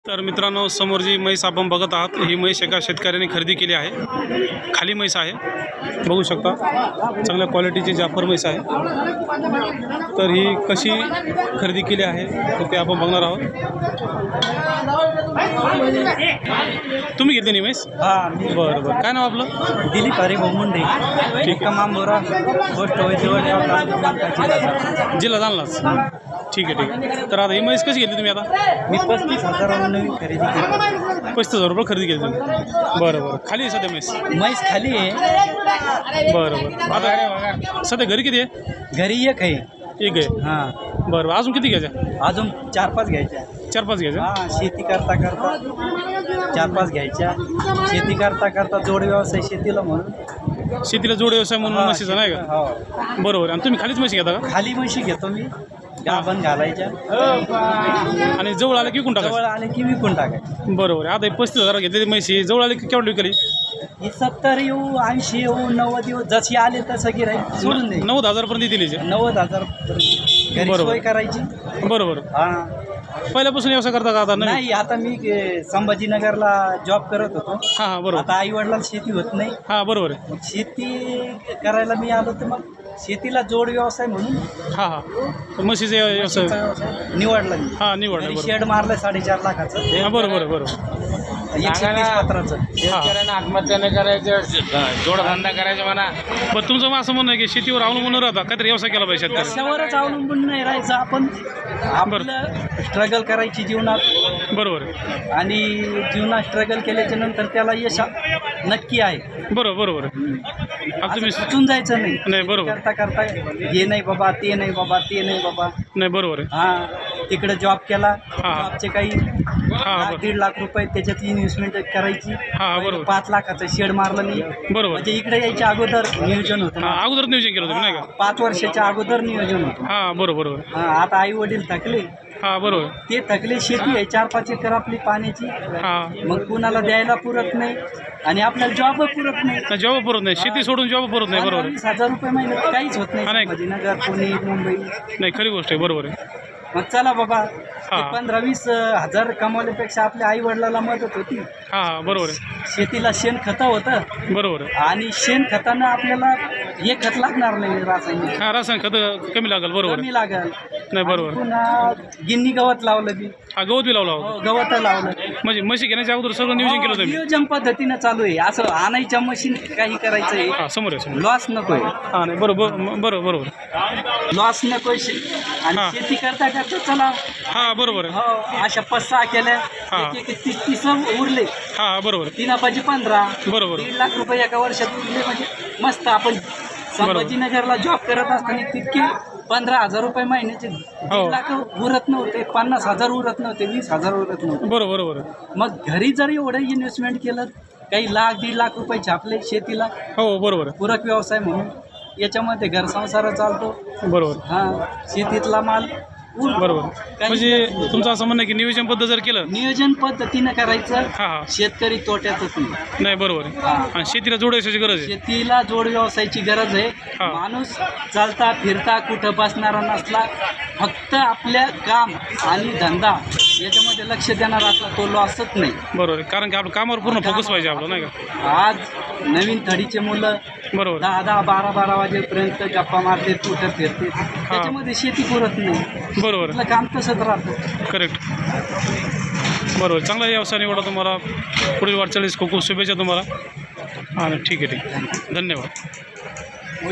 तर मित्रांनो, समोर जी म्हैस आपण बघत आहात ही म्हैस एका शेतकऱ्याने खरेदी केली आहे। खाली म्हैस आहे, बघू शकता चांगल्या क्वालिटीची जाफर म्हैस आहे। तर ही कशी खरेदी केली आहे तर ते आपण बघणार आहोत। तुम्ही घेतली नाही म्हैस? हां, बरं बरं, काय नाव आपलं? दिलीप हरिभाऊ मुंडे, ठीक आहे, मांबोरा गोष्ट जिल्हा जालनाच। ठीक आहे ठीक आहे। तर आता ही म्हैस कशी घेतली तुम्ही? आता मी 35,000 नवीन खरेदी केली। 35,000 रुपये खरेदी केली तुम्ही? बरं बरं, खाली आहे सध्या म्हैस? म्हैस खाली आहे, बरं बरं। आता सध्या घरी किती आहे? घरी एक आहे। एक आहे? हां, बरं बरं, अजून किती घ्यायच्या? अजून 4-5 घ्यायच्या। 4-5 घ्यायच्या? हां, शेती करता 4-5 घ्यायच्या। शेती करता जोड व्यवसाय शेतीला म्हणून, शेतीला जोड व्यवसाय म्हणून म्हशीचा नाही का? हो, बरोबर। आणि तुम्ही खालीच म्हशी घेता का? खाली म्हशी घेतो मी, गाभण घालायच्या आणि जवळ आले की विकून जवळ टाका? आले की विकून टाकायचं। बरोबर आहे। आता 35,000 घेतलेली म्हशी जवळ आले की केवढं विकली? ही 70 येऊ, 80 येऊ, 90 येऊ, जशी आले तसं गिराईक सोडून दे। 90,000 पर्यंत दिली? 90,000 घरी बरोबर. सोय करायची। बरोबर। हां, पहिल्यापासून व्यवसाय करता का आता? नाही, आता मी संभाजीनगरला जॉब करत होतो। हां हां, बरोबर। आता आई वडिलांना शेती होत नाही, हां बरोबर आहे। मग शेती करायला मी आलो, तर मग शेतीला जोड व्यवसाय म्हणून हां हां, म्हशीचे व्यवसाय म्हशीचा व्यवसाय निवडला मी। हां निवडलं, घरी बरोबर। शेड मारलं 4.5 लाखाचं, हां बरोबर आहे, बरोबर। 130 पत्राचं। शेतकऱ्यांना आत्महत्या नाही करायचं, जोडधंदा करायचा म्हणा। पण तुमचं मग असं म्हणणं आहे की शेतीवर अवलंबून राहता, काहीतरी व्यवसाय केला पाहिजे शेतकऱ्याने? कशावरच अवलंबून नाही राहायचं, आपण आपलं स्ट्रगल करायची जीवनात, बरोबर आहे, आणि जीवनात स्ट्रगल केल्याच्या नंतर त्याला यश नक्की आहे। बरोबर बरोबर आहे। आता तुम्ही सुटून जायचं नाही, नाही, बरोबर. करता करता हे नाही बाबा, ते नाही बाबा, ते नाही बाबा। नाही, बरोबर आहे। हां, तिकडे जॉब केला, हां. जॉबचे काही हां, बरोबर. 1.5 लाख रुपये त्याच्यात इन्व्हेस्टमेंट करायची। हां, बरोबर. 5 लाखाचं शेड मारलं मी, बरोबर. म्हणजे इकडे यायच्या अगोदर नियोजन होतं हां, ना। अगोदर नियोजन केलं तुम्ही नाही का? 5 वर्षाच्या अगोदर नियोजन होतं। हां बरोबर बरोबर। हां, आता आई वडील थकले, हां बरोबर। ते थकले, शेती आहे 4-5 एकर आपली पाण्याची, हां, मग कुणाला द्यायला पुरत नाही आणि आपल्याला जॉब पुरत नाही। जॉब पुरत नाही, शेती सोडून जॉब पुरत नाही, बरोबर आहे। 15,000 रुपये महिन्यात काहीच होत हा, नाही। नाही. संभाजीनगर, पुणे, मुंबई, नाही, खरी गोष्ट आहे, बरोबर आहे। मग चला बाबा, हा. 15-20 हजार कमावल्यापेक्षा आपल्या आई वडिलाला मदत होती। हां हां बरोबर आहे, शेतीला शेणखत होतं, बरोबर आहे। आणि शेणखतानं आपल्याला हे खत लागणार नाही, रासायनिक हां, रासायनिक खत कमी लागेल, बरोबर आहे। कमी लागल। नाही, बरोबर. पुन्हा गिन्नी गवत लावलं मी, हा, गवत बी लावला होता? गवत लावलं। म्हणजे म्हशी घेण्याच्या अगोदर सगळं नियोजन केलं तुम्ही? नियोजन पद्धतीनं चालू आहे, असं आणायच्या मशीन काही करायचं आहे, हां, समोर आहे, समोर। लॉस नकोय, हां, नाही, बरोबर बरोबर बरोबर। लॉस नकोय, आणि हा. शेती करता करता चला। हां बरोबर आहे। हो, अशा 5-6 केल्या, हा. एक 30 उरले, हां बरोबर आहे, 3 15, बरोबर. 1.5 लाख रुपये एका वर्षात उरले, म्हणजे मस्त। आपण संभाजीनगरला जॉब करत असताना तितके 15,000 रुपये महिन्याचे 1.5 लाख उरत नव्हते, 50,000 उरत नव्हते, 20,000 उरत नव्हते। बरोबर बरोबर आहे। मग घरी जर एवढं इन्व्हेस्टमेंट केलं, काही 1-1.5 लाख रुपये छापले शेतीला, हो बरोबर आहे, पूरक व्यवसाय म्हणून, याच्यामध्ये घर संसार चालतो। बरोबर हां, शेतीतला माल बरोबर। म्हणजे तुमचं असं म्हणणं आहे की नियोजन पद्धत जर केलं? नियोजन पद्धतीनं करायचं, हां हां, शेतकरी तोट्यातच नाही। नाही, बरोबर आहे। हां. आणि शेतीला जोड व्यवसायाची गरज आहे? शेतीला जोड व्यवसायाची गरज आहे। हा. माणूस चालता फिरता कुठं बसणारा नसला, फक्त आपल्या काम आणि धंदा याच्यामध्ये लक्ष देणार असला, तो लॉसच नाही, बरोबर आहे। कारण की आपलं कामावर पूर्ण फोकस पाहिजे आपलं, नाही का? आज नवीन थडीचे मुलं बरोबर 10-10, 12-12 वाजेपर्यंत गप्पा मारते, कुठं फिरते, त्याच्यामध्ये शेती पुरत नाही। बरोबर आपलं काम तसंच राहतं। करेक्ट, बरोबर। चांगला व्यवसाय निवडा तुम्हाला, पुढील वाटचालीस खूप खूप शुभेच्छा तुम्हाला। आणि ठीक आहे, ठीक आहे, धन्यवाद।